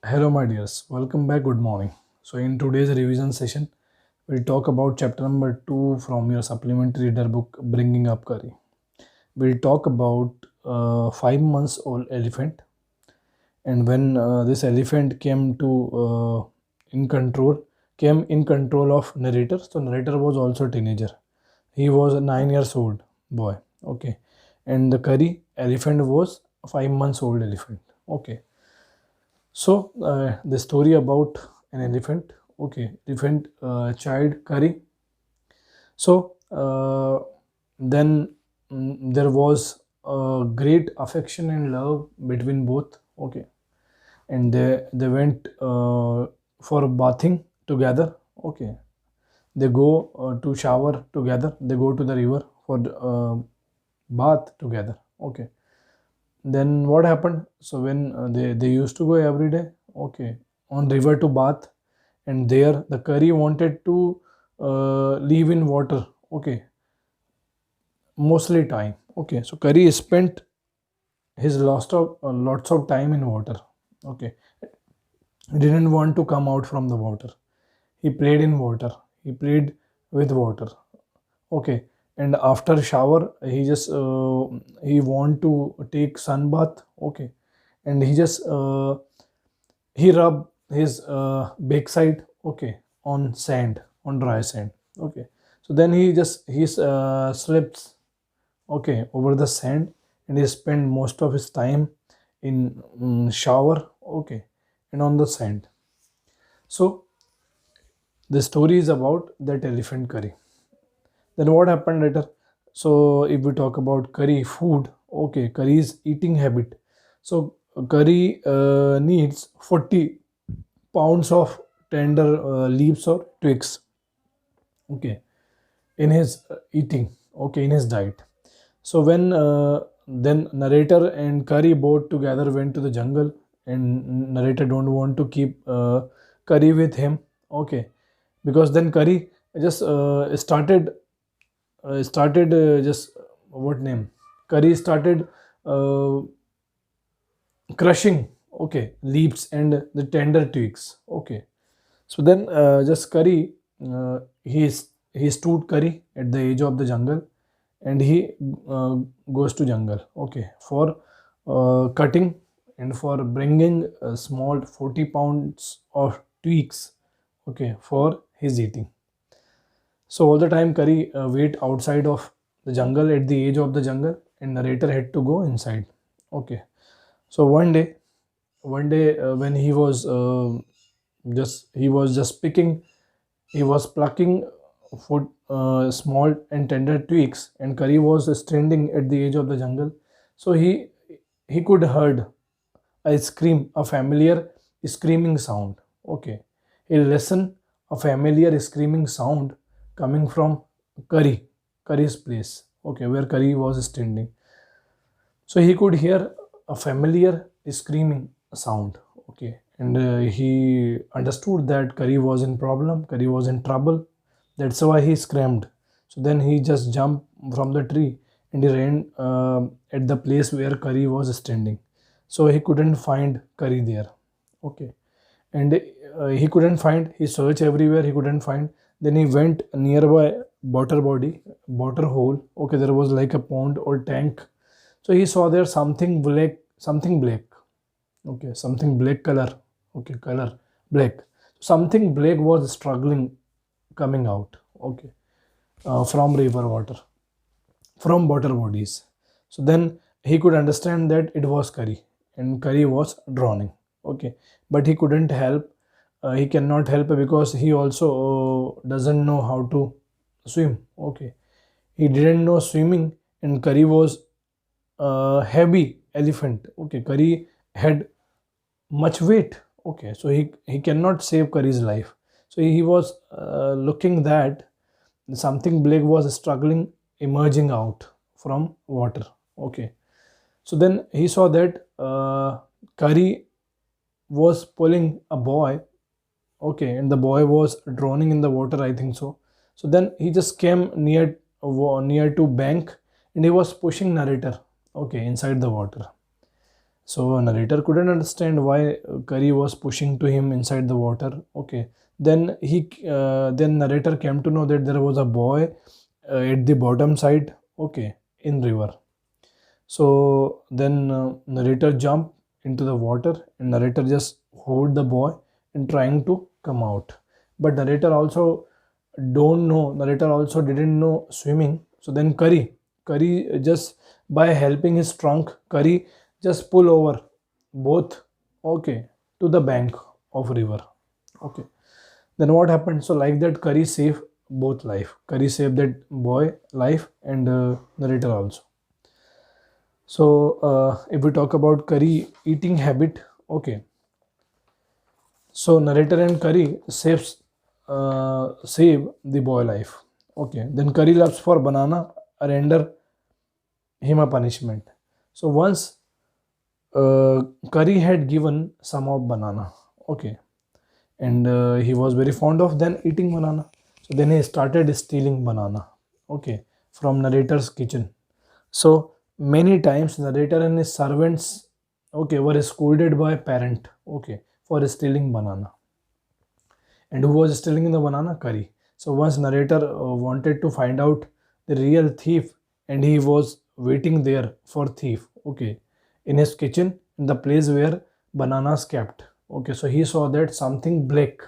Hello, my dears. Welcome back. Good morning. So, in today's revision session, we'll talk about chapter number 2 from your supplementary reader book, Bringing Up Curry. We'll talk about 5 months old elephant, and when this elephant in control, came in control of narrator. So, narrator was also a teenager. He was a 9 years old boy. Okay, and the curry elephant was a 5 months old elephant. Okay, so the story about an elephant. Okay, elephant child curry. So then there was a great affection and love between both. Okay, and they went for bathing together. Okay, they go to shower together. They go to the river for bath together. Okay, then what happened? So when they used to go every day, okay, on river to bath, and there the curry wanted to live in water. Okay, mostly time. Okay, so curry spent his lots of time in water. Okay, he didn't want to come out from the water. He played in water. He played with water. Okay, and after shower, he want to take sun bath. Okay, and he rub his backside, okay, on sand, on dry sand. Okay, so then he slips, okay, over the sand, and he spend most of his time in shower, okay, and on the sand. So the story is about that elephant curry. Then what happened later? So if we talk about curry food, okay, curry's eating habit. So curry needs 40 pounds of tender leaves or twigs, okay, in his eating, okay, in his diet. So when then narrator and curry both together went to the jungle, and narrator don't want to keep curry with him, okay, because then curry just started just what name, curry started uh, crushing, okay, leaves and the tender twigs. Okay, so then just curry, he stood curry at the edge of the jungle, and he uh, goes to jungle, okay, for cutting and for bringing a small 40 pounds of twigs, okay, for his eating. So all the time curry wait outside of the jungle, at the edge of the jungle, and narrator had to go inside. Okay, so one day when he was just picking, he was plucking for small and tender twigs, and curry was standing at the edge of the jungle. So he could heard a scream, a familiar screaming sound. Okay, he listened a familiar screaming sound coming from curry's place. Okay, where curry was standing. So he could hear a familiar screaming sound. Okay, and he understood that curry was in problem, curry was in trouble. That's why he screamed. So then he just jumped from the tree, and he ran at the place where curry was standing. So he couldn't find curry there. Okay, and he couldn't find. He searched everywhere. He couldn't find. Then he went nearby water hole. Okay, there was like a pond or tank. So he saw there something black. Okay, something black color. Okay, color black. Something black was struggling, coming out. Okay, from river water, from water bodies. So then he could understand that it was curry, and curry was drowning. Okay, but he couldn't help. He cannot help because he also doesn't know how to swim. Okay, he didn't know swimming, and curry was heavy elephant. Okay, curry had much weight. Okay, so he cannot save curry's life. So he was looking that something black was struggling, emerging out from water. Okay, so then he saw that curry was pulling a boy. Okay, and the boy was drowning in the water, I think so. So then he just came near to bank, and he was pushing narrator, okay, inside the water. So narrator couldn't understand why Curry was pushing to him inside the water. Okay, then narrator came to know that there was a boy at the bottom side, okay, in river. So then narrator jumped into the water and narrator just hold the boy and trying to come out. But narrator also didn't know swimming. So then Curry just by helping his trunk, Curry just pull over both, okay, to the bank of river. Okay. Then what happened? So like that, Curry saved both life. Curry saved that boy life and narrator also. So if we talk about Curry eating habit, okay. So narrator and Curry save the boy life. Okay. Then Curry loves for banana render him a punishment. So once Curry had given some of banana. Okay. And he was very fond of then eating banana. So then he started stealing banana. Okay. From narrator's kitchen. So many times narrator and his servants, okay, were scolded by parent, okay, for stealing banana. And who was stealing the banana? Curry. So once narrator wanted to find out the real thief, and he was waiting there for thief, okay, in his kitchen, in the place where bananas kept. Okay, so he saw that something black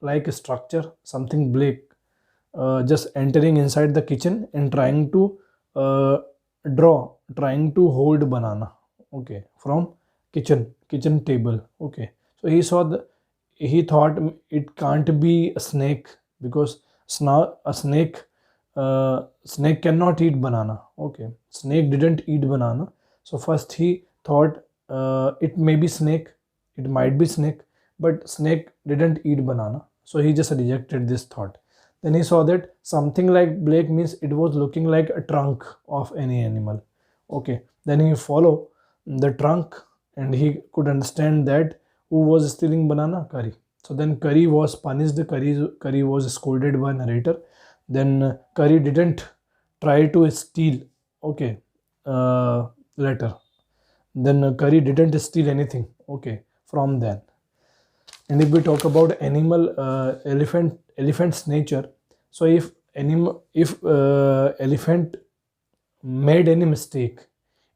like a structure, something black just entering inside the kitchen and trying to uh, trying to hold banana, okay, from kitchen table. Okay, so he thought it can't be a snake, because snake cannot eat banana. Okay, snake didn't eat banana. So first he thought it may be snake, it might be snake, but snake didn't eat banana. So he just rejected this thought. Then he saw that something like black means it was looking like a trunk of any animal. Okay. Then he followed the trunk and he could understand that who was stealing banana? Curry. So then Curry was punished. Curry was scolded by narrator. Then Curry didn't try to steal. Okay. Later. Then Curry didn't steal anything. Okay. From then. And if we talk about elephant's nature, so if elephant made any mistake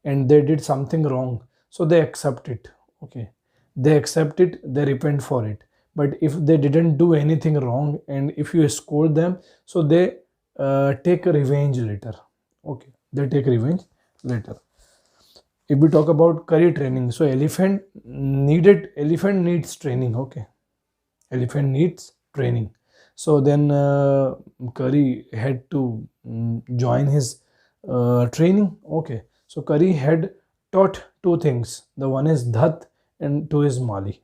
and they did something wrong, so they accept it. Okay, they accept it, they repent for it. But if they didn't do anything wrong and if you scold them, so they take a revenge later. Okay, they take revenge later. If we talk about Curry training, so elephant needs training. Okay, elephant needs training. So then Curry had to join his training. Okay, so Curry had taught two things. The one is dhat and two is mali.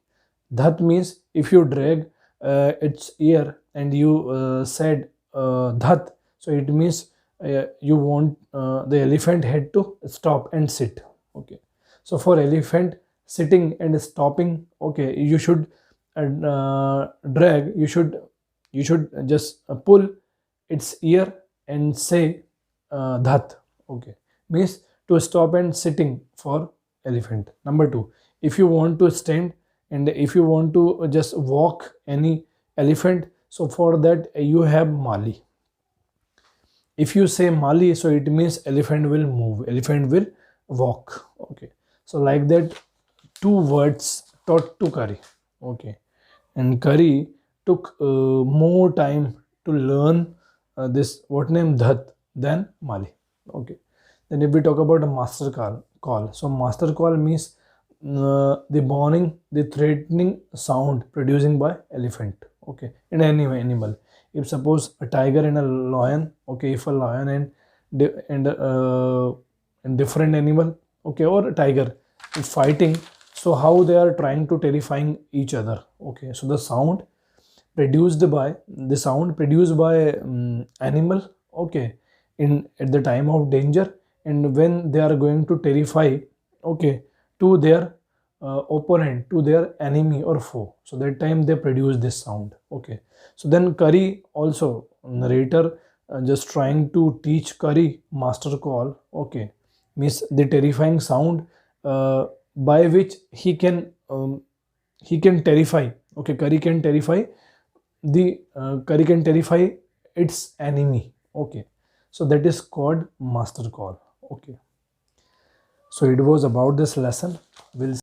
Dhat means if you drag its ear and you said dhat, so it means you want the elephant had to stop and sit. Okay, so for elephant sitting and stopping, okay, you should drag, you should just pull its ear and say dhat. Okay, means to stop and sitting for elephant. Number two, if you want to stand and if you want to just walk any elephant, so for that you have mali. If you say mali, so it means elephant will move, elephant will walk. Okay, so like that, two words taught to Curry. Okay, and Curry took more time to learn this what name dhat than mali. Okay, then if we talk about a master call, so master call means the warning, the threatening sound producing by elephant. Okay, in any animal. If suppose a tiger and a lion, okay, if a lion and different animal, okay, or a tiger is fighting, so how they are trying to terrifying each other. Okay, so the sound produced by animal, okay, in at the time of danger, and when they are going to terrify, okay, to their opponent, to their enemy or foe, so that time they produce this sound. Okay, so then Curry also narrator just trying to teach Curry master call. Okay, means the terrifying sound by which he can terrify. Okay, Curry can terrify Curry can terrify its enemy. Okay, so that is called master call. Okay, so it was about this lesson. We'll